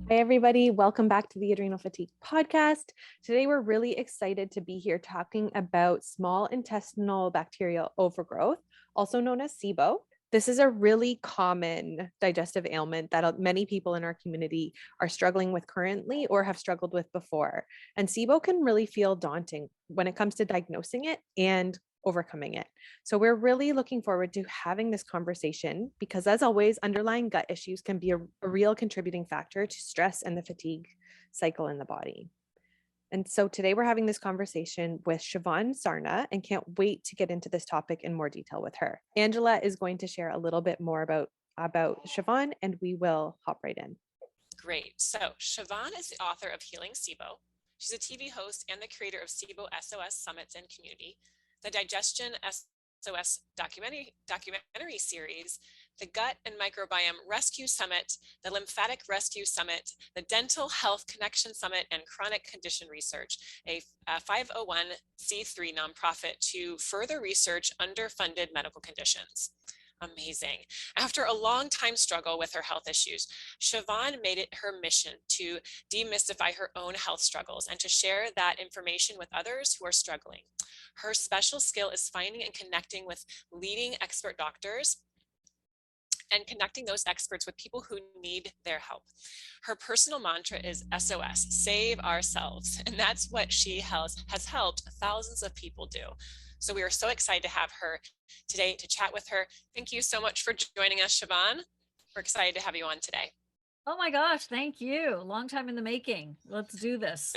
Hi, everybody. Welcome back to the Adrenal Fatigue podcast. Today, we're really excited to be here talking about small intestinal bacterial overgrowth, also known as Sibo. This is a really common digestive ailment that many people in our community are struggling with currently or have struggled with before. And Sibo can really feel daunting when it comes to diagnosing it and overcoming it. So we're really looking forward to having this conversation because, as always, underlying gut issues can be a real contributing factor to stress and the fatigue cycle in the body. And so today we're having this conversation with Shivan Sarna and can't wait to get into this topic in more detail with her. Angela is going to share a little bit more about Shivan, and we will hop right in. Great. So Siobhan is the author of Healing Sibo. She's a TV host and the creator of Sibo SOS Summits and Community, the Digestion SOS documentary series, the Gut and Microbiome Rescue Summit, the Lymphatic Rescue Summit, the Dental Health Connection Summit, and Chronic Condition Research, a 501c3 nonprofit to further research underfunded medical conditions. Amazing. After a long time struggle with her health issues, Siobhan made it her mission to demystify her own health struggles and to share that information with others who are struggling. Her special skill is finding and connecting with leading expert doctors and connecting those experts with people who need their help. Her personal mantra is SOS, save ourselves. And that's what she has helped thousands of people do. So we are so excited to have her today to chat with her. Thank you so much for joining us, Siobhan. We're excited to have you on today. Oh my gosh, thank you. Long time in the making. Let's do this.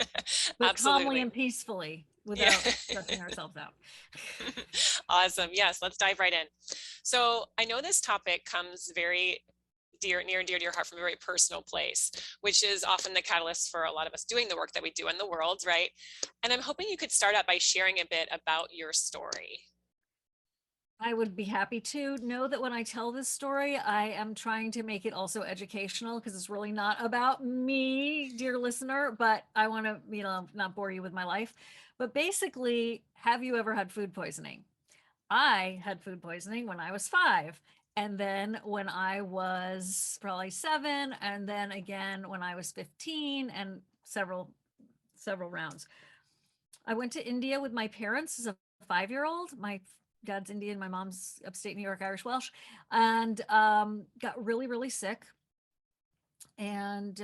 But Absolutely. calmly and peacefully without stressing ourselves out. Awesome. Yes, let's dive right in. So I know this topic comes very near and dear to your heart from a very personal place, which is often the catalyst for a lot of us doing the work that we do in the world, right? And I'm hoping you could start out by sharing a bit about your story. I would be happy to know that when I tell this story, I am trying to make it also educational because it's really not about me, dear listener, but I want to, not bore you with my life. But basically, have you ever had food poisoning? I had food poisoning when I was 5. And then when I was probably 7, and then again when I was 15, and several rounds. I went to India with my parents as a 5-year-old. My dad's Indian, my mom's upstate New York, Irish Welsh, and got really, really sick. And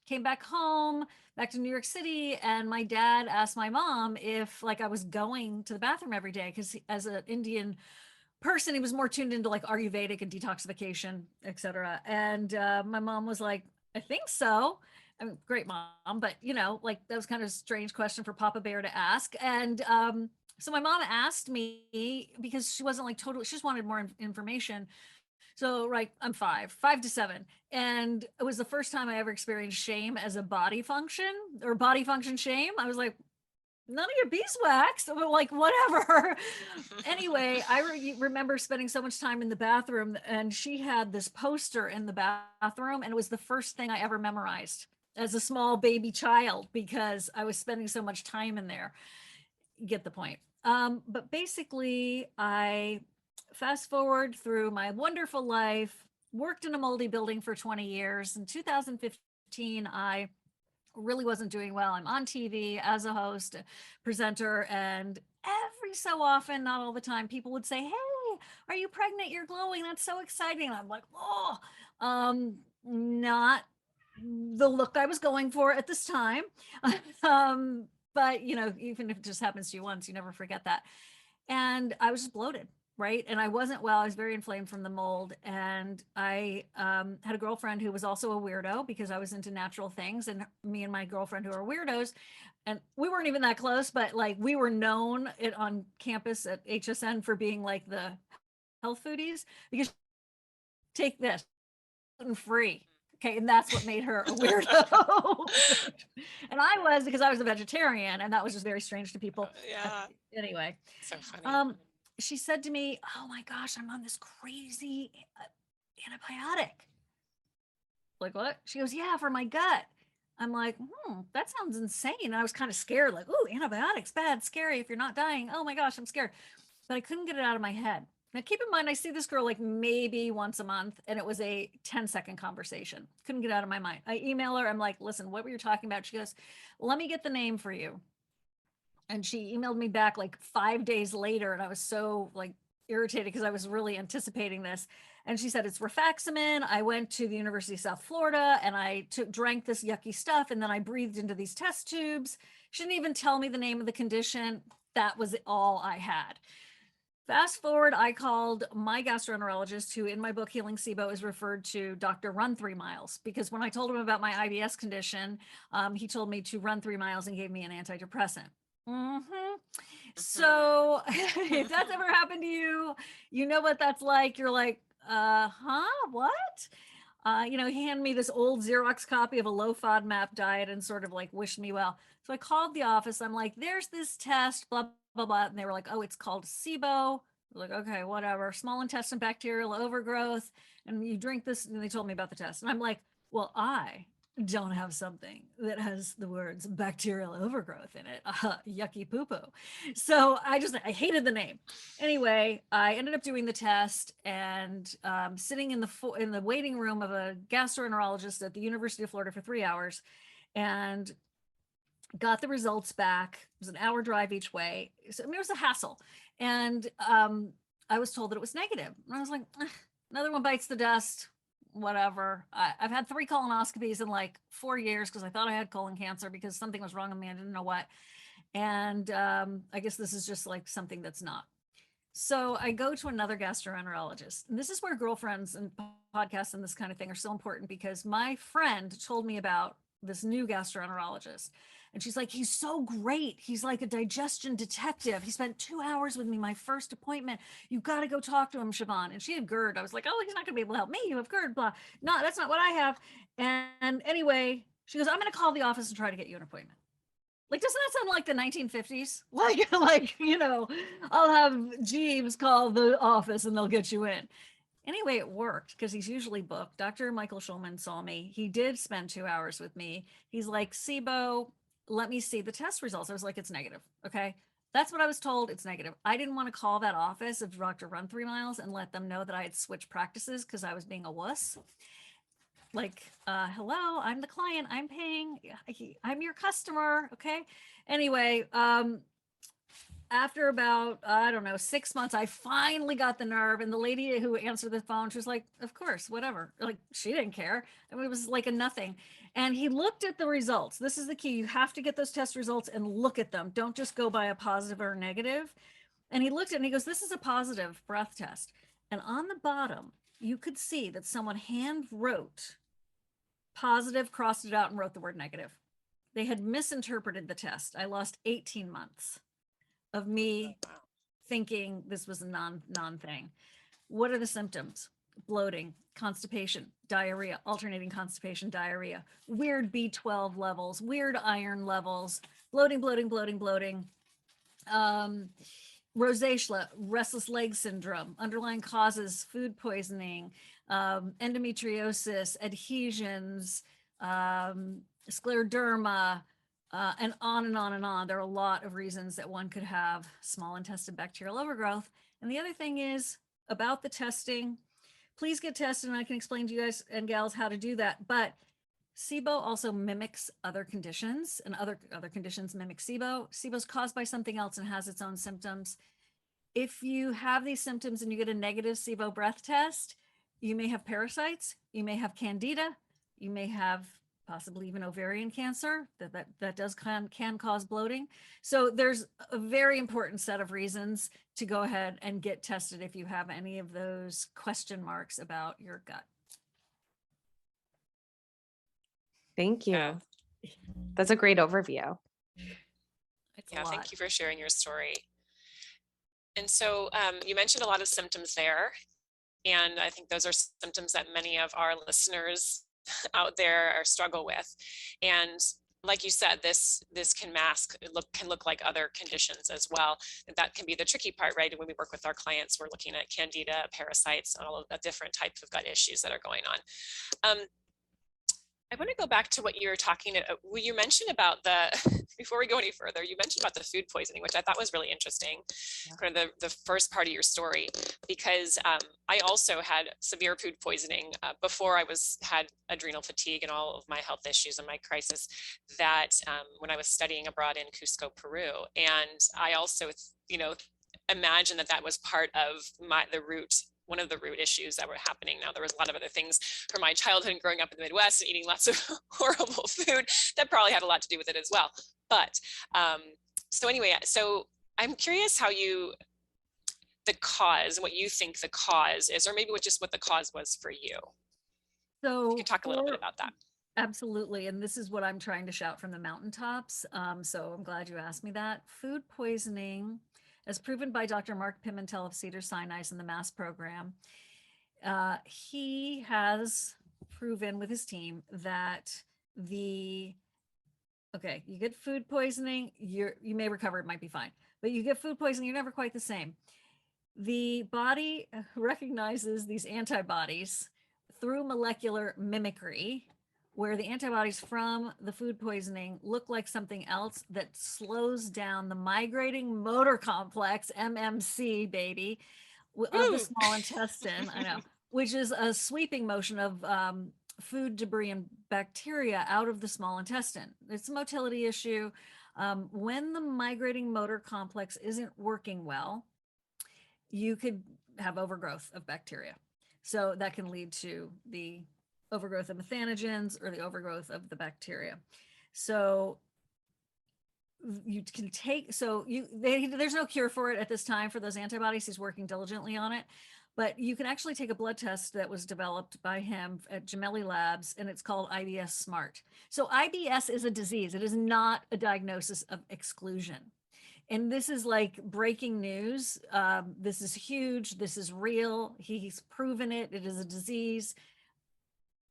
came back home, back to New York City, and my dad asked my mom if I was going to the bathroom every day, because as an Indian person, he was more tuned into Ayurvedic and detoxification, etc. And my mom was like, I think so. I mean, great mom, but that was kind of a strange question for Papa Bear to ask. And so my mom asked me because she wasn't totally, she just wanted more information. So, right, I'm 5 to 7. And it was the first time I ever experienced shame as a body function, or body function shame. I was like, none of your beeswax, whatever. Anyway, I remember spending so much time in the bathroom, and she had this poster in the bathroom, and it was the first thing I ever memorized as a small baby child because I was spending so much time in there. You get the point. But basically, I fast forward through my wonderful life, worked in a moldy building for 20 years. In 2015, I really wasn't doing well. I'm on TV as a host, presenter, and every so often, not all the time, people would say, "Hey, are you pregnant? You're glowing. That's so exciting." And I'm like, "Oh, not the look I was going for at this time." But even if it just happens to you once, you never forget that. And I was just bloated, right? And I wasn't well. I was very inflamed from the mold. And I had a girlfriend who was also a weirdo because I was into natural things. And me and my girlfriend, who are weirdos, and we weren't even that close, but we were known on campus at HSN for being the health foodies, because take this, gluten-free. Okay, and that's what made her a weirdo. And I was, because I was a vegetarian, and that was just very strange to people. Yeah. Anyway, So funny. She said to me, "Oh my gosh, I'm on this crazy antibiotic." Like, what? She goes, "Yeah, for my gut." I'm like, that sounds insane. And I was kind of scared, ooh, antibiotics, bad, scary if you're not dying. Oh my gosh, I'm scared. But I couldn't get it out of my head. Now, keep in mind, I see this girl like maybe once a month, and it was a 10-second conversation. Couldn't get out of my mind. I email her. I'm like, listen, what were you talking about? She goes, let me get the name for you. And she emailed me back like 5 days later. And I was so like irritated because I was really anticipating this. And she said, it's rifaximin. I went to the University of South Florida and I drank this yucky stuff. And then I breathed into these test tubes. She didn't even tell me the name of the condition. That was all I had. Fast forward, I called my gastroenterologist, who in my book, Healing Sibo, is referred to Dr. Run 3 Miles, because when I told him about my IBS condition, he told me to run 3 miles and gave me an antidepressant. So if that's ever happened to you, you know what that's like. You're like, what? He handed me this old Xerox copy of a low FODMAP diet and sort of like wished me well. So I called the office. I'm like, there's this test, blah, blah, blah. And they were like, oh, it's called Sibo. Like, okay, whatever. Small intestine bacterial overgrowth. And you drink this. And they told me about the test. And I'm like, well, I don't have something that has the words bacterial overgrowth in it. Yucky poo-poo. So I hated the name. Anyway, I ended up doing the test and sitting in the waiting room of a gastroenterologist at the University of Florida for 3 hours, and got the results back. It was an hour drive each way. So, I mean, it was a hassle. And I was told that it was negative. And I was like, another one bites the dust. Whatever. I've had 3 colonoscopies in like 4 years because I thought I had colon cancer because something was wrong with me. I didn't know what. And I guess this is just like something that's not. So I go to another gastroenterologist. And this is where girlfriends and podcasts and this kind of thing are so important, because my friend told me about this new gastroenterologist. And she's like, he's so great. He's like a digestion detective. He spent 2 hours with me, my first appointment. You got to go talk to him, Siobhan. And she had GERD. I was like, oh, he's not going to be able to help me. You have GERD, blah. No, that's not what I have. And anyway, she goes, I'm going to call the office and try to get you an appointment. Like, doesn't that sound like the 1950s? I'll have Jeeves call the office and they'll get you in. Anyway, it worked because he's usually booked. Dr. Michael Schulman saw me. He did spend 2 hours with me. He's like, Sibo, let me see the test results. I was like, it's negative. Okay. That's what I was told. It's negative. I didn't want to call that office of Dr. Run 3 Miles and let them know that I had switched practices because I was being a wuss. Like, hello, I'm the client. I'm paying. I'm your customer. Okay. Anyway, after about, I don't know, 6 months, I finally got the nerve. And the lady who answered the phone, she was like, of course, whatever. Like, she didn't care. I mean, it was like a nothing. And he looked at the results. This is the key. You have to get those test results and look at them. Don't just go by a positive or negative. And he looked at it and he goes, this is a positive breath test. And on the bottom, you could see that someone hand wrote positive, crossed it out, and wrote the word negative. They had misinterpreted the test. I lost 18 months of me thinking this was a non-thing. What are the symptoms? Bloating, constipation, diarrhea, alternating constipation, diarrhea, weird B12 levels, weird iron levels, bloating, rosacea, restless leg syndrome, underlying causes, food poisoning, endometriosis, adhesions, scleroderma, and on and on and on. There are a lot of reasons that one could have small intestine bacterial overgrowth. And the other thing is about the testing, please get tested, and I can explain to you guys and gals how to do that. But Sibo also mimics other conditions, and other conditions mimic Sibo. Sibo is caused by something else and has its own symptoms. If you have these symptoms and you get a negative Sibo breath test, you may have parasites, you may have candida, you may have possibly even ovarian cancer that can cause bloating. So there's a very important set of reasons to go ahead and get tested if you have any of those question marks about your gut. Thank you. Yeah. That's a great overview. Yeah, thank you for sharing your story. And so you mentioned a lot of symptoms there, and I think those are symptoms that many of our listeners out there struggle with. And like you said, this can look like other conditions as well. And that can be the tricky part, right? When we work with our clients, we're looking at candida, parasites, and all of the different types of gut issues that are going on. I want to go back to what you were talking about. You mentioned about before we go any further, you mentioned about the food poisoning, which I thought was really interesting, kind of the first part of your story, because I also had severe food poisoning before I had adrenal fatigue and all of my health issues and my crisis, that when I was studying abroad in Cusco, Peru. And I also, imagine that was part of one of the root issues that were happening. Now, there was a lot of other things from my childhood and growing up in the Midwest and eating lots of horrible food that probably had a lot to do with it as well. But so I'm curious how what you think the cause is, or maybe what the cause was for you. So you can talk a little bit about that. Absolutely. And this is what I'm trying to shout from the mountaintops. So I'm glad you asked me that. Food poisoning, as proven by Dr. Mark Pimentel of Cedars-Sinai in the MASS program, he has proven with his team that you get food poisoning, you may recover, it might be fine, but you get food poisoning, you're never quite the same. The body recognizes these antibodies through molecular mimicry, where the antibodies from the food poisoning look like something else that slows down the migrating motor complex, MMC, baby, of the small intestine, I know, which is a sweeping motion of food debris and bacteria out of the small intestine. It's a motility issue. When the migrating motor complex isn't working well, you could have overgrowth of bacteria. So that can lead to the overgrowth of methanogens or the overgrowth of the bacteria. So you can there's no cure for it at this time for those antibodies. He's working diligently on it, but you can actually take a blood test that was developed by him at Gemelli Labs, and it's called IBS Smart. So IBS is a disease. It is not a diagnosis of exclusion. And this is like breaking news. This is huge. This is real. He's proven it. It is a disease,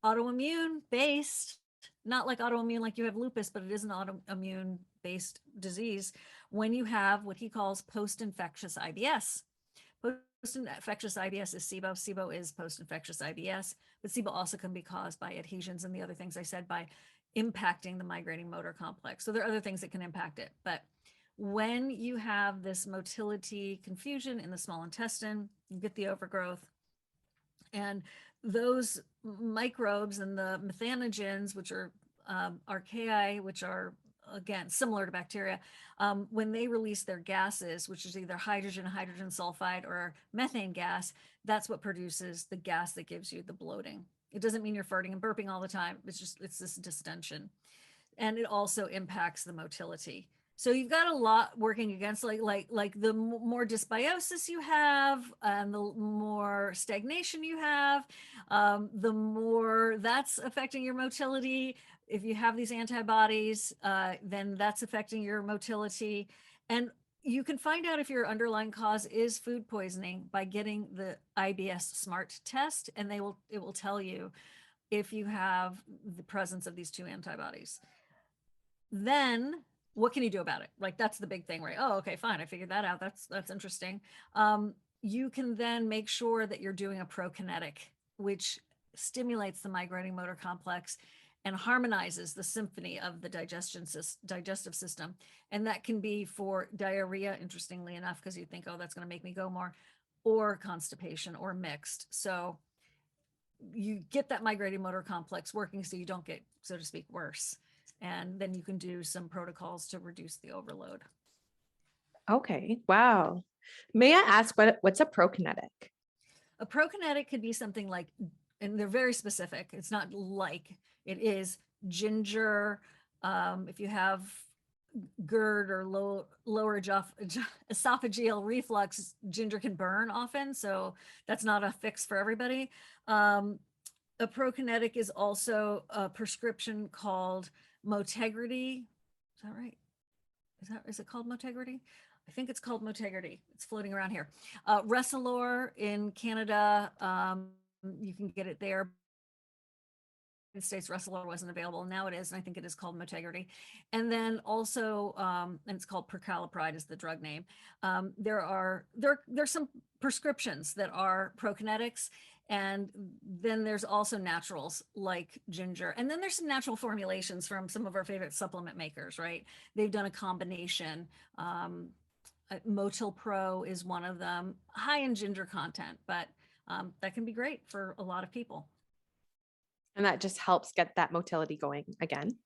autoimmune based, not like autoimmune like you have lupus, but it is an autoimmune based disease when you have what he calls post-infectious IBS. Post-infectious IBS is SIBO. SIBO is post-infectious IBS, but SIBO also can be caused by adhesions and the other things I said, by impacting the migrating motor complex. So there are other things that can impact it, but when you have this motility confusion in the small intestine, you get the overgrowth, and those microbes and the methanogens, which are archaea, which are again similar to bacteria, when they release their gases, which is either hydrogen sulfide or methane gas, that's what produces the gas that gives you the bloating. It doesn't mean you're farting and burping all the time. It's this distension, and it also impacts the motility. So you've got a lot working against, like the more dysbiosis you have and the more stagnation you have, the more that's affecting your motility. If you have these antibodies, then that's affecting your motility. And you can find out if your underlying cause is food poisoning by getting the IBS Smart test, and it will tell you if you have the presence of these two antibodies. Then what can you do about it? Like, that's the big thing, right? Oh, okay, fine. I figured that out. That's interesting. You can then make sure that you're doing a prokinetic, which stimulates the migrating motor complex and harmonizes the symphony of the digestive system. And that can be for diarrhea, interestingly enough, because you think, oh, that's going to make me go more, or constipation, or mixed. So you get that migrating motor complex working so you don't get, so to speak, worse. And then you can do some protocols to reduce the overload. Okay. Wow. May I ask what's a prokinetic? A prokinetic could be something like, and they're very specific. It's not like, it is ginger. If you have GERD or lower esophageal reflux, ginger can burn often. So that's not a fix for everybody. A prokinetic is also a prescription called Motegrity. Is that right? Is it called Motegrity? I think it's called Motegrity. It's floating around here. Resilor in Canada, you can get it there. In the States, Resilor wasn't available. Now it is, and I think it is called Motegrity. And then also, and it's called Percalopride is the drug name. There's some prescriptions that are prokinetics, And then there's also naturals like ginger. And then there's some natural formulations from some of our favorite supplement makers, right? They've done a combination. Motil Pro is one of them, high in ginger content, but that can be great for a lot of people. And that just helps get that motility going again.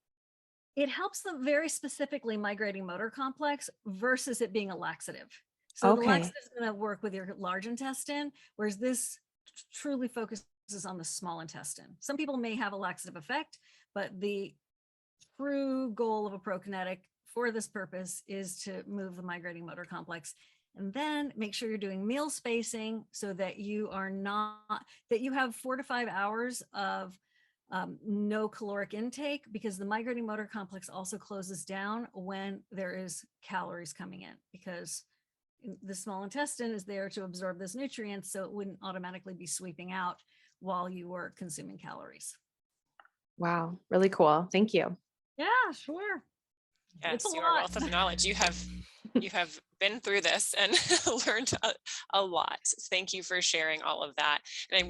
It helps them very specifically migrating motor complex versus it being a laxative. So the laxative is going to work with your large intestine, whereas this truly focuses on the small intestine. Some people may have a laxative effect, but the true goal of a prokinetic for this purpose is to move the migrating motor complex. And then make sure you're doing meal spacing so that you have 4 to 5 hours of no caloric intake, because the migrating motor complex also closes down when there is calories coming in, because the small intestine is there to absorb those nutrients, so it wouldn't automatically be sweeping out while you were consuming calories. Wow, really cool. Thank you. Yeah, sure. Yes, you are a wealth of knowledge. You have been through this and learned a lot. Thank you for sharing all of that. And we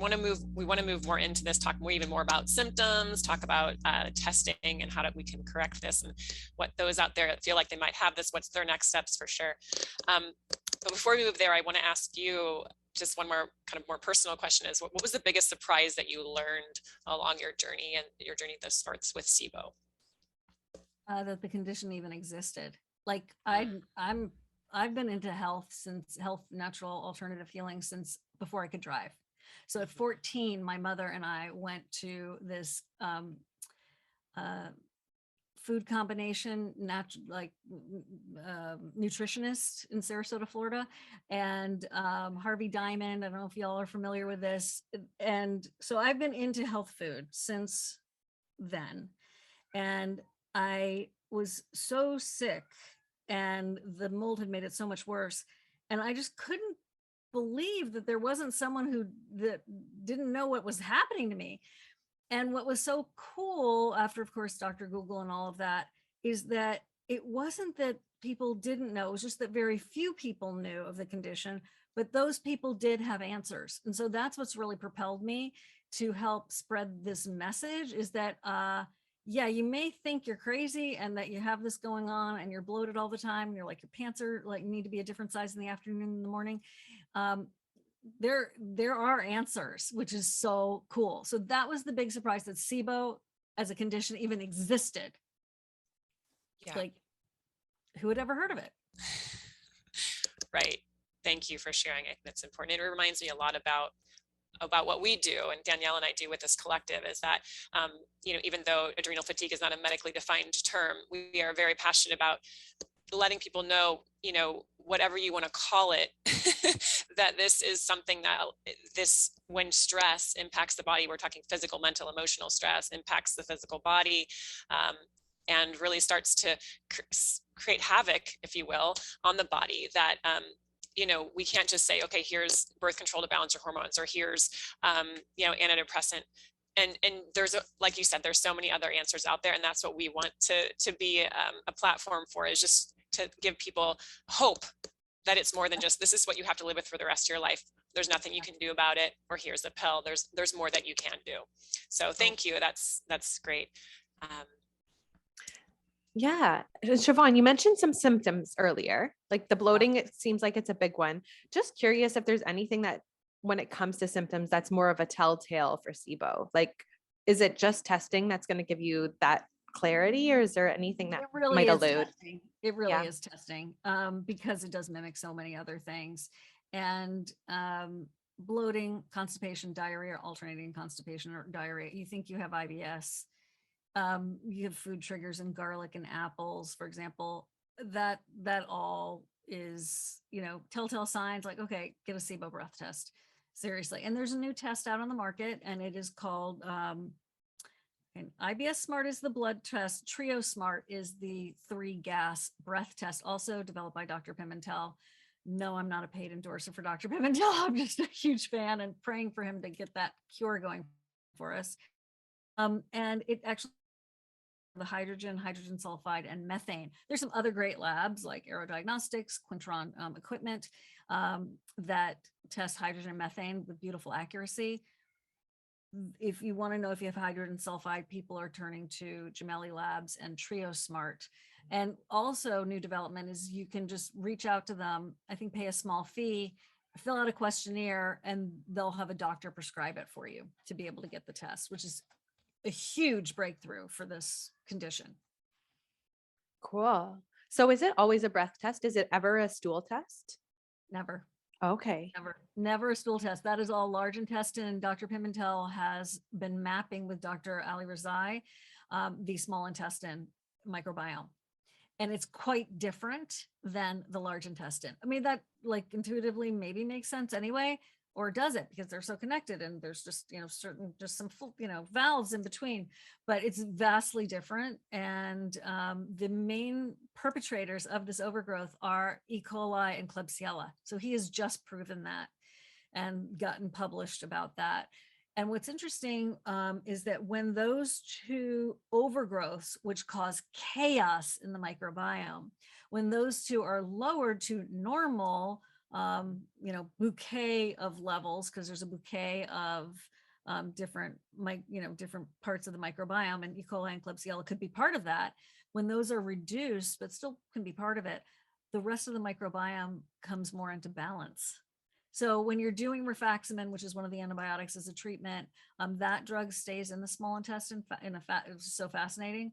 want to move more into this, talk even more about symptoms, talk about testing and how we can correct this, and what those out there that feel like they might have this, what's their next steps for sure. But before we move there, I want to ask you just one more kind of more personal question is, what was the biggest surprise that you learned along your journey and your journey thus far with Sibo? That the condition even existed. Like I've been into health, natural alternative healing since before I could drive. So at 14, my mother and I went to this food combination, nutritionist in Sarasota, Florida, and Harvey Diamond. I don't know if y'all are familiar with this. And so I've been into health food since then. And I was so sick, and the mold had made it so much worse. And I just couldn't believe that there wasn't someone that didn't know what was happening to me. And what was so cool after, of course, Dr. Google and all of that, is that it wasn't that people didn't know, it was just that very few people knew of the condition, but those people did have answers. And so that's what's really propelled me to help spread this message, is that, yeah, you may think you're crazy and that you have this going on and you're bloated all the time and you're like, your pants are like, need to be a different size in the afternoon and in the morning. There are answers, which is so cool. So that was the big surprise, that Sibo as a condition even existed. Yeah. Like, who had ever heard of it? Right. Thank you for sharing. I think that's important. It reminds me a lot about what we do, and Danielle and I do with this collective, is that, even though adrenal fatigue is not a medically defined term, we are very passionate about letting people know, whatever you want to call it, that this is something that when stress impacts the body, we're talking physical, mental, emotional stress impacts the physical body, and really starts to create havoc, if you will, on the body, that, we can't just say, okay, here's birth control to balance your hormones, or here's, antidepressant. And there's, like you said, there's so many other answers out there. And that's what we want to be a platform for, is just to give people hope that it's more than just, this is what you have to live with for the rest of your life. There's nothing you can do about it, or here's a pill. There's more that you can do. So thank you. That's great. Yeah. Siobhan, you mentioned some symptoms earlier, like the bloating. It seems like it's a big one. Just curious if there's anything that, when it comes to symptoms, that's more of a telltale for Sibo. Like, is it just testing that's going to give you that clarity, or is there anything that really might allude? Testing. It really is testing, because it does mimic so many other things. And bloating, constipation, diarrhea, alternating constipation or diarrhea. You think you have IBS. You have food triggers and garlic and apples, for example. That all is, telltale signs, like, okay, get a Sibo breath test. Seriously. And there's a new test out on the market, and it is called and IBS Smart is the blood test. Trio Smart is the 3-gas breath test, also developed by Dr. Pimentel. No, I'm not a paid endorser for Dr. Pimentel. I'm just a huge fan and praying for him to get that cure going for us. And it actually, the hydrogen sulfide, and methane. There's some other great labs like Diagnostics, Quintron equipment that test hydrogen and methane with beautiful accuracy. if you want to know if you have hydrogen sulfide, people are turning to Gemelli Labs and Trio Smart. And also new development is you can just reach out to them, I think pay a small fee, fill out a questionnaire, and they'll have a doctor prescribe it for you to be able to get the test, which is a huge breakthrough for this condition. Cool. So is it always a breath test? Is it ever a stool test? Never. Okay. Never a stool test. That is all large intestine. Dr. Pimentel has been mapping with Dr. Ali Rezai, the small intestine microbiome. And it's quite different than the large intestine. I mean, that like intuitively maybe makes sense anyway, or does it? Because they're so connected and there's just, certain, just some, valves in between, but it's vastly different. And the main perpetrators of this overgrowth are E. coli and Klebsiella. So he has just proven that and gotten published about that. And what's interesting is that when those two overgrowths, which cause chaos in the microbiome, when those two are lowered to normal, bouquet of levels, because there's a bouquet of different parts of the microbiome, and E. coli and Klebsiella could be part of that. When those are reduced, but still can be part of it, the rest of the microbiome comes more into balance. So when you're doing rifaximin, which is one of the antibiotics as a treatment, that drug stays in the small intestine it's so fascinating.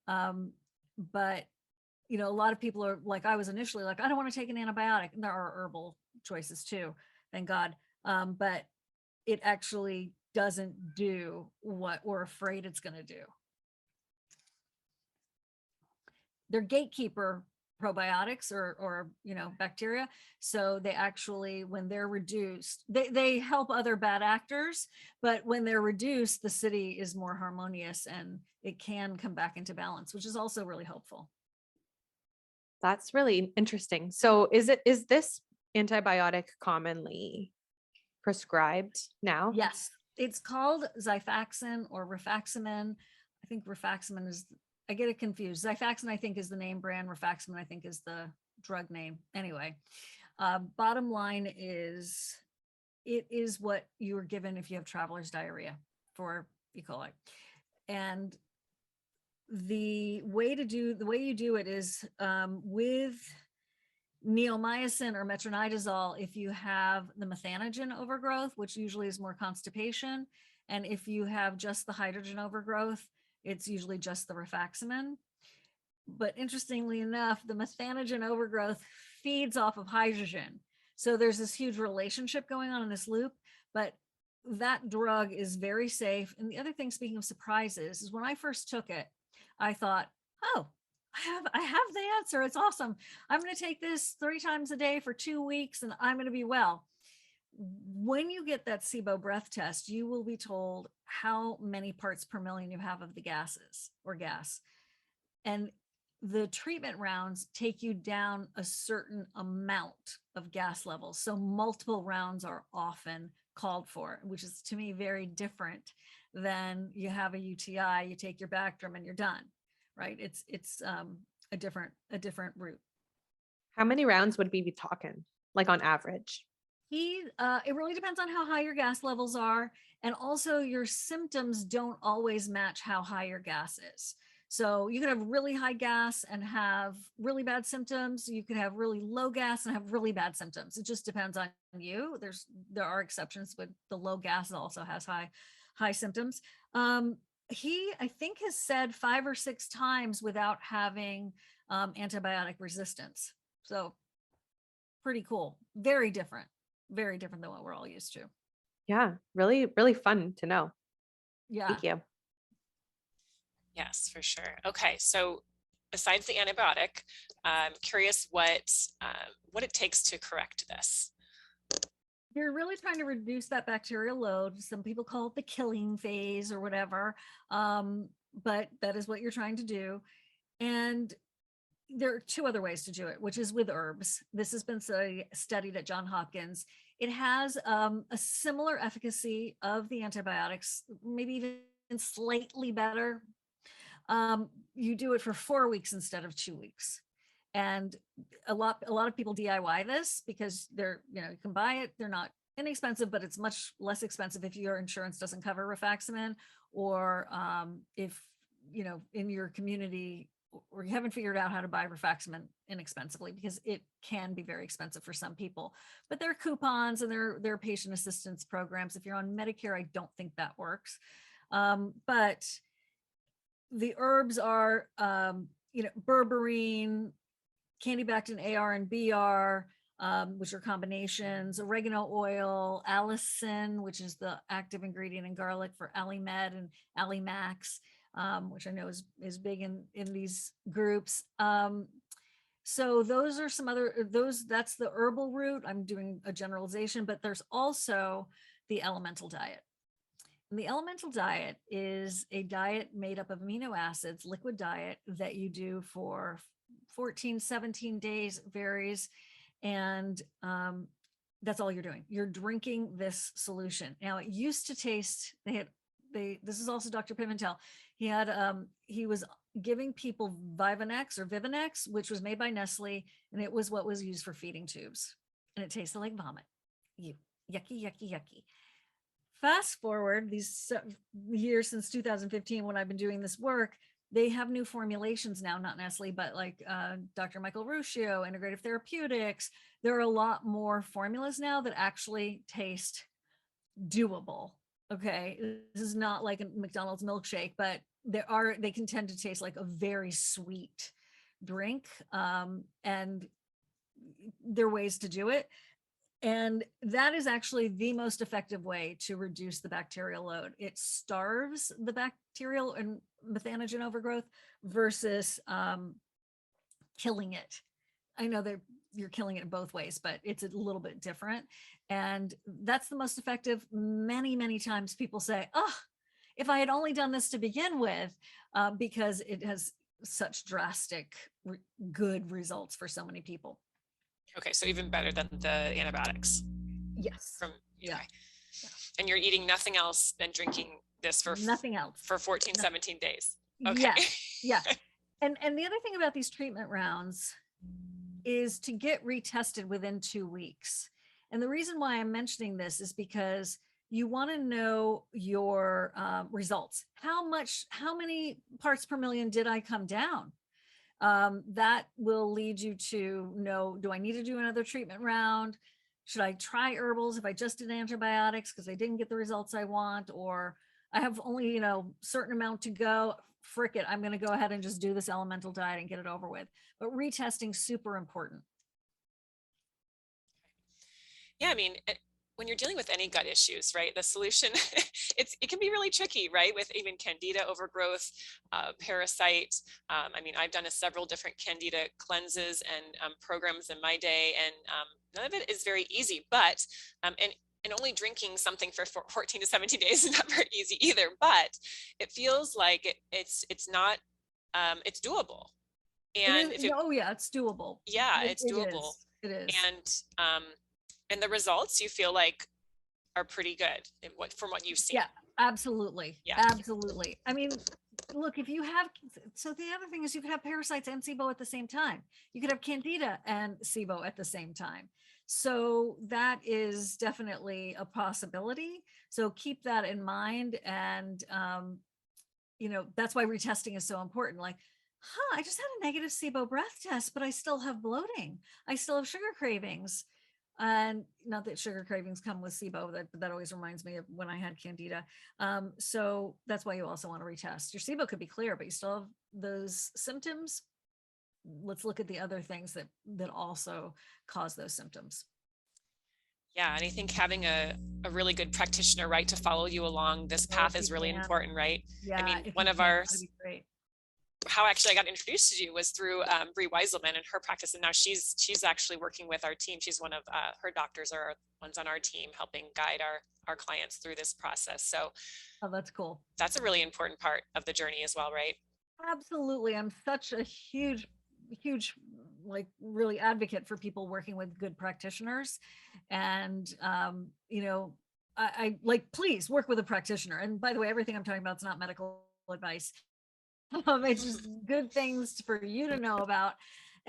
But, a lot of people are like, I was initially like, I don't want to take an antibiotic. And there are herbal choices too, thank God. But it actually doesn't do what we're afraid it's going to do. They're gatekeeper probiotics or bacteria. So they actually, when they're reduced, they help other bad actors, but when they're reduced, the city is more harmonious and it can come back into balance, which is also really helpful. That's really interesting. So is this antibiotic commonly prescribed now? Yes, it's called Xifaxan or rifaximin. I think rifaximin is, I get it confused. Xifaxan, I think, is the name brand. Rifaximin, I think, is the drug name. Anyway, bottom line is, it is what you are given if you have traveler's diarrhea for E. coli. And the way you do it is with neomycin or metronidazole if you have the methanogen overgrowth, which usually is more constipation. And if you have just the hydrogen overgrowth, it's usually just the rifaximin. But interestingly enough, the methanogen overgrowth feeds off of hydrogen. So there's this huge relationship going on in this loop, but that drug is very safe. And the other thing, speaking of surprises, is when I first took it, I thought, oh, I have the answer. It's awesome. I'm going to take this 3 times a day for 2 weeks and I'm going to be well. When you get that Sibo breath test, you will be told how many parts per million you have of the gases or gas. And the treatment rounds take you down a certain amount of gas levels. So multiple rounds are often called for, which is to me very different than you have a UTI, you take your Bactrim and you're done, right? It's a different route. How many rounds would we be talking, like on average? It really depends on how high your gas levels are. And also your symptoms don't always match how high your gas is. So you can have really high gas and have really bad symptoms. You can have really low gas and have really bad symptoms. It just depends on you. There are exceptions, but the low gas also has high symptoms. He, I think, has said 5 or 6 times without having antibiotic resistance. So pretty cool. Very different than what we're all used to. Yeah, really, really fun to know. Yeah. Thank you. Yes, for sure. Okay, so besides the antibiotic, I'm curious what it takes to correct this. You're really trying to reduce that bacterial load. Some people call it the killing phase or whatever, but that is what you're trying to do. And there are 2 other ways to do it, which is with herbs. This has been studied at Johns Hopkins. It has a similar efficacy of the antibiotics, maybe even slightly better. You do it for 4 weeks instead of 2 weeks. And a lot of people DIY this because they're, you can buy it. They're not inexpensive, but it's much less expensive if your insurance doesn't cover rifaximin, or if, you know, in your community, or you haven't figured out how to buy rifaximin inexpensively, because it can be very expensive for some people. But there are coupons and there are patient assistance programs. If you're on Medicare, I don't think that works. But the herbs are, you know, berberine, candibactin AR and BR, which are combinations, oregano oil, allicin, which is the active ingredient in garlic for Alimed and Alimax, which I know is big in these groups. So those are some other, that's the herbal route. I'm doing a generalization, but there's also the elemental diet. And the elemental diet is a diet made up of amino acids, liquid diet that you do for 14, 17 days, varies. And that's all you're doing. You're drinking this solution. Now, it used to taste, this is also Dr. Pimentel. He was giving people Vivanex, which was made by Nestle, and it was what was used for feeding tubes. And it tasted like vomit. Yucky, yucky, yucky. Fast forward these years since 2015, when I've been doing this work, they have new formulations now, not Nestle, but like Dr. Michael Ruscio, Integrative Therapeutics. There are a lot more formulas now that actually taste doable. Okay. This is not like a McDonald's milkshake, but they can tend to taste like a very sweet drink. And there are ways to do it. And that is actually the most effective way to reduce the bacterial load. It starves the bacterial and methanogen overgrowth versus killing it. I know that you're killing it both ways, but it's a little bit different. And that's the most effective. Many, many times people say, oh, if I had only done this to begin with, because it has such drastic good results for so many people. Okay, so even better than the antibiotics. Yes. Okay. Yeah. And you're eating nothing else than drinking this for nothing else for 14, 17 days. Okay. Yeah. Yeah. And the other thing about these treatment rounds is to get retested within 2 weeks. And the reason why I'm mentioning this is because you want to know your results. How many parts per million did I come down? That will lead you to know, do I need to do another treatment round? Should I try herbals if I just did antibiotics because I didn't get the results I want, or I have only, certain amount to go? Frick it, I'm going to go ahead and just do this elemental diet and get it over with. But retesting, super important. Yeah, I mean, when you're dealing with any gut issues, right, the solution, it can be really tricky, right, with even candida overgrowth, parasite. I mean, I've done several different candida cleanses and programs in my day, and none of it is very easy, but, and only drinking something for 14 to 17 days is not very easy either, but it feels like it's not, it's doable. And it's doable. Yeah, it's doable. It is. And the results you feel like are pretty good from what you've seen. Yeah, absolutely. Yeah, absolutely. I mean, look, if you have, so the other thing is you could have parasites and SIBO at the same time. You could have candida and SIBO at the same time. So that is definitely a possibility. So keep that in mind. And, that's why retesting is so important. Like, I just had a negative SIBO breath test, but I still have bloating. I still have sugar cravings. And not that sugar cravings come with SIBO, that always reminds me of when I had candida. So that's why you also want to retest. Your SIBO could be clear, but you still have those symptoms. Let's look at the other things that also cause those symptoms. Yeah, and I think having a really good practitioner, right, to follow you along this path is really important, right? Yeah, I mean, one of our, how actually I got introduced to you was through Bree Weiselman and her practice, and now she's actually working with our team. She's one of her doctors are ones on our team helping guide our clients through this process. So, oh, that's cool. That's a really important part of the journey as well, right? Absolutely. I'm such a huge, like, really advocate for people working with good practitioners, and I like, please work with a practitioner. And by the way, everything I'm talking about is not medical advice. It's just good things for you to know about.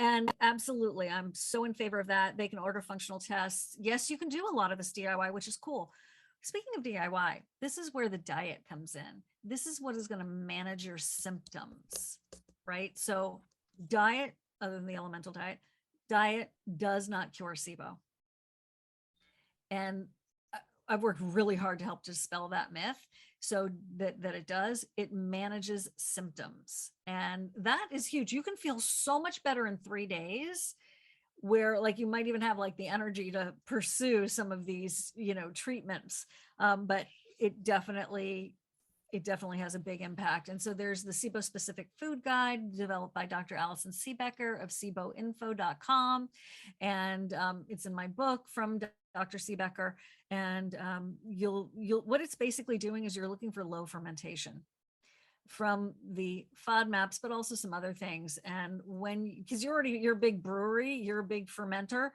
And absolutely, I'm so in favor of that. They can order functional tests. Yes, you can do a lot of this DIY, which is cool. Speaking of DIY, this is where the diet comes in. This is what is going to manage your symptoms, right? So diet, other than the elemental diet does not cure SIBO. And I've worked really hard to help dispel that myth so that it does. It manages symptoms. And that is huge. You can feel so much better in 3 days, where like you might even have like the energy to pursue some of these, treatments. But it definitely has a big impact. And so there's the SIBO specific food guide developed by Dr. Allison Seebecker of siboinfo.com. And it's in my book from Dr. Seebecker. And you'll what it's basically doing is you're looking for low fermentation from the FODMAPs, but also some other things. And because you're a big brewery, you're a big fermenter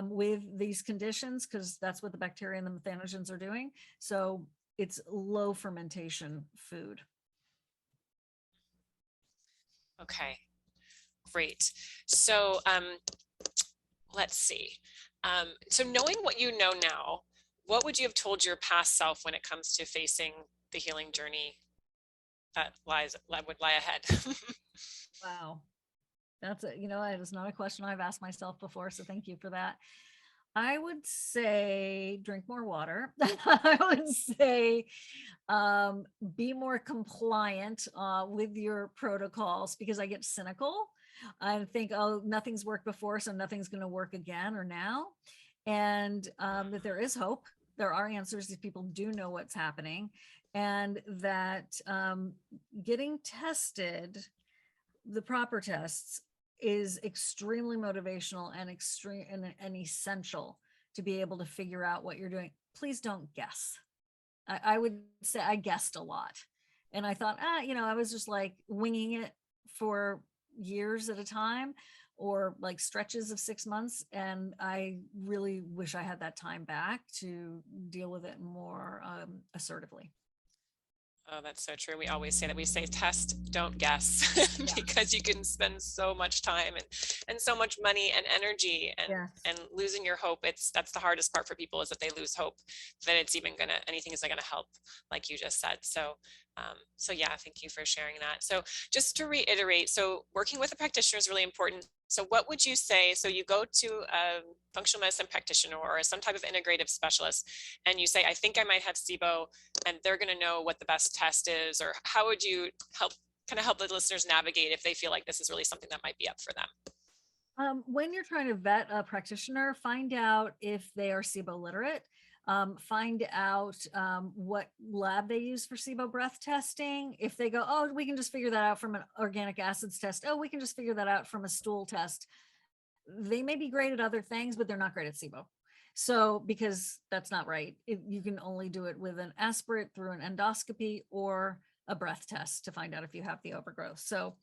with these conditions, because that's what the bacteria and the methanogens are doing. So it's low fermentation food. Okay, great. So let's see. So knowing what you know now, what would you have told your past self when it comes to facing the healing journey that would lie ahead? Wow. That is not a question I've asked myself before. So thank you for that. I would say drink more water. I would say be more compliant with your protocols, because I get cynical. I think, oh, nothing's worked before, so nothing's going to work again or now. And that there is hope. There are answers if people do know what's happening. And that getting tested, the proper tests, is extremely motivational and and essential to be able to figure out what you're doing. Please don't guess. I would say I guessed a lot, and I thought, I was just like winging it for years at a time, or like stretches of 6 months. And I really wish I had that time back to deal with it more assertively. Oh, that's so true. We always say that. We say test, don't guess, because you can spend so much time and so much money and energy and losing your hope. That's the hardest part for people, is that they lose hope that it's even anything is going to help, like you just said. So yeah, thank you for sharing that. So just to reiterate, so working with a practitioner is really important. So what would you say? So you go to a functional medicine practitioner or some type of integrative specialist, and you say, I think I might have SIBO, and they're going to know what the best test is, or how would you help the listeners navigate if they feel like this is really something that might be up for them? When you're trying to vet a practitioner, find out if they are SIBO literate. Find out what lab they use for SIBO breath testing. If they go, oh, we can just figure that out from an organic acids test. Oh, we can just figure that out from a stool test. They may be great at other things, but they're not great at SIBO. So, because that's not right. You can only do it with an aspirate through an endoscopy or a breath test to find out if you have the overgrowth. So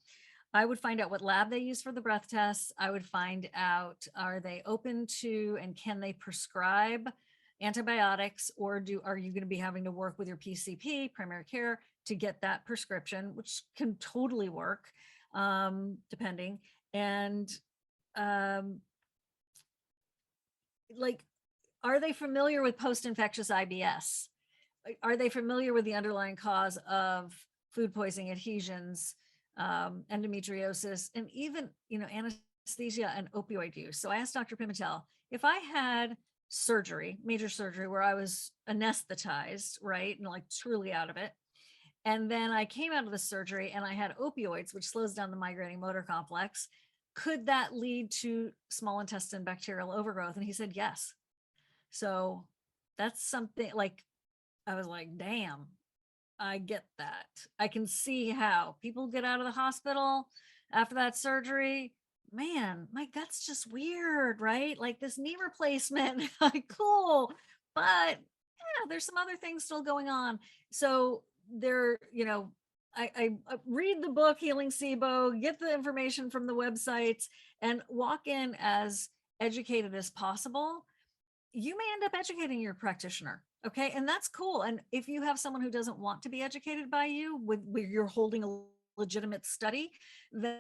I would find out what lab they use for the breath tests. I would find out, are they open to, and can they prescribe antibiotics, or are you going to be having to work with your PCP, primary care, to get that prescription, which can totally work, depending. And like, are they familiar with post-infectious IBS? Are they familiar with the underlying cause of food poisoning, adhesions, endometriosis, and even, anesthesia and opioid use? So I asked Dr. Pimentel, if I had surgery, major surgery, where I was anesthetized, right, and like truly out of it, and then I came out of the surgery and I had opioids, which slows down the migrating motor complex, could that lead to small intestine bacterial overgrowth? And he said yes. So that's something, like, I was like, damn, I get that. I can see how people get out of the hospital after that surgery. Man, my gut's just weird, right? Like this knee replacement, cool. But yeah, there's some other things still going on. So there, I read the book, Healing SIBO, get the information from the websites, and walk in as educated as possible. You may end up educating your practitioner. Okay. And that's cool. And if you have someone who doesn't want to be educated by you, where you're holding a legitimate study, then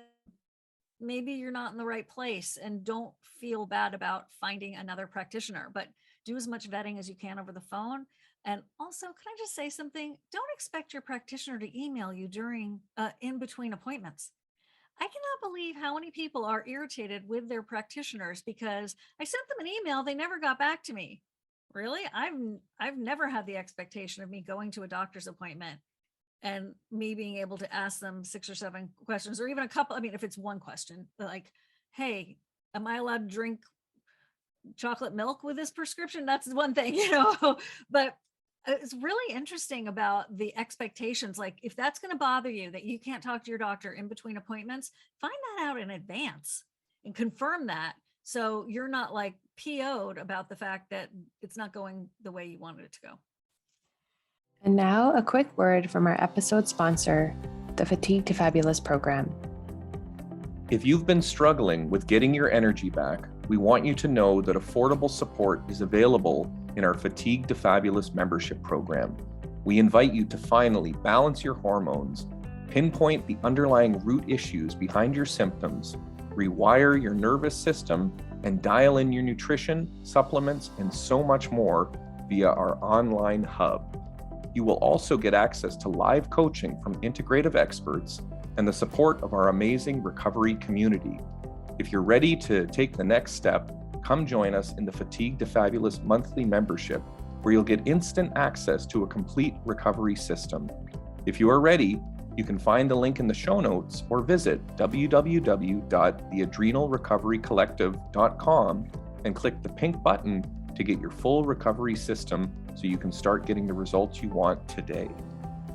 maybe you're not in the right place, and don't feel bad about finding another practitioner, but do as much vetting as you can over the phone. And also, can I just say something? Don't expect your practitioner to email you during in between appointments. I cannot believe how many people are irritated with their practitioners because I sent them an email, they never got back to me. Really? I've never had the expectation of me going to a doctor's appointment and me being able to ask them 6 or 7 questions, or even a couple. I mean, if it's one question, like, hey, am I allowed to drink chocolate milk with this prescription? That's one thing, but it's really interesting about the expectations. Like, if that's going to bother you that you can't talk to your doctor in between appointments, find that out in advance and confirm that, so you're not like PO'd about the fact that it's not going the way you wanted it to go. And now a quick word from our episode sponsor, the Fatigue to Fabulous program. If you've been struggling with getting your energy back, we want you to know that affordable support is available in our Fatigue to Fabulous membership program. We invite you to finally balance your hormones, pinpoint the underlying root issues behind your symptoms, rewire your nervous system, and dial in your nutrition, supplements, and so much more via our online hub. You will also get access to live coaching from integrative experts and the support of our amazing recovery community. If you're ready to take the next step, come join us in the Fatigue to Fabulous monthly membership, where you'll get instant access to a complete recovery system. If you are ready, you can find the link in the show notes or visit www.theadrenalrecoverycollective.com and click the pink button to get your full recovery system so you can start getting the results you want today.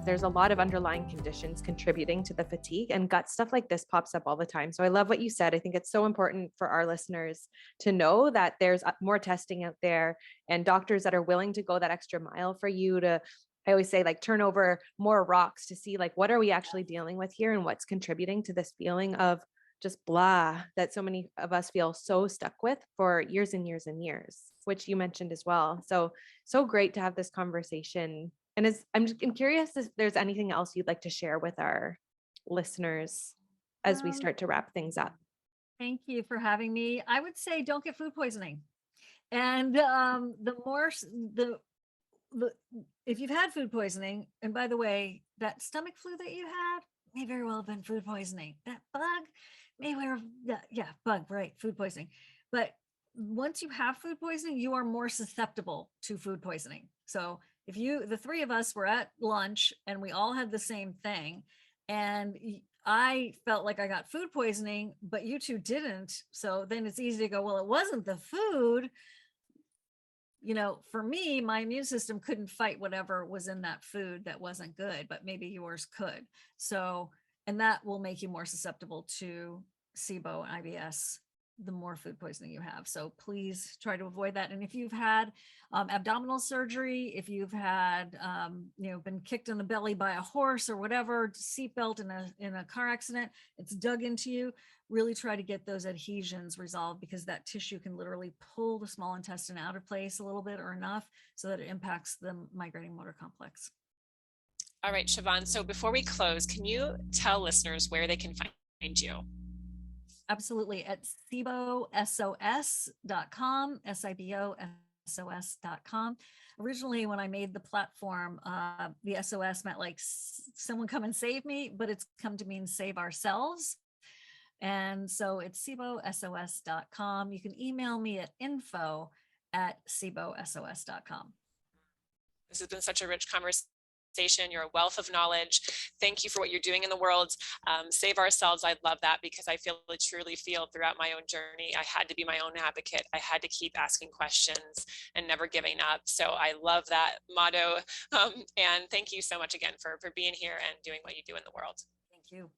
There's a lot of underlying conditions contributing to the fatigue, and gut stuff like this pops up all the time. So I love what you said. I think it's so important for our listeners to know that there's more testing out there and doctors that are willing to go that extra mile for you to, I always say, like, turn over more rocks to see, like, what are we actually dealing with here and what's contributing to this feeling of just blah that so many of us feel so stuck with for years and years and years, which you mentioned as well. So great to have this conversation. And I'm curious if there's anything else you'd like to share with our listeners as we start to wrap things up. Thank you for having me. I would say don't get food poisoning. And if you've had food poisoning, and by the way, that stomach flu that you had may very well have been food poisoning. That bug may have, bug, right? Food poisoning. But once you have food poisoning, you are more susceptible to food poisoning. So if the three of us were at lunch and we all had the same thing, and I felt like I got food poisoning, but you two didn't, so then it's easy to go, well, it wasn't the food. For me, my immune system couldn't fight whatever was in that food that wasn't good, but maybe yours could. So, and that will make you more susceptible to SIBO and IBS the more food poisoning you have. So please try to avoid that. And if you've had abdominal surgery, if you've had, been kicked in the belly by a horse or whatever, seatbelt in a car accident, it's dug into you, really try to get those adhesions resolved, because that tissue can literally pull the small intestine out of place a little bit or enough so that it impacts the migrating motor complex. All right, Siobhan. So before we close, can you tell listeners where they can find you? Absolutely. At sibosos.com, SIBOSOS.com. Originally, when I made the platform, the SOS meant like someone come and save me, but it's come to mean save ourselves. And so it's sibosos.com. You can email me at info@sibosos.com. This has been such a rich conversation. You're a wealth of knowledge. Thank you for what you're doing in the world. Save ourselves. I love that, because I truly feel throughout my own journey, I had to be my own advocate. I had to keep asking questions and never giving up. So I love that motto. And thank you so much again for being here and doing what you do in the world. Thank you.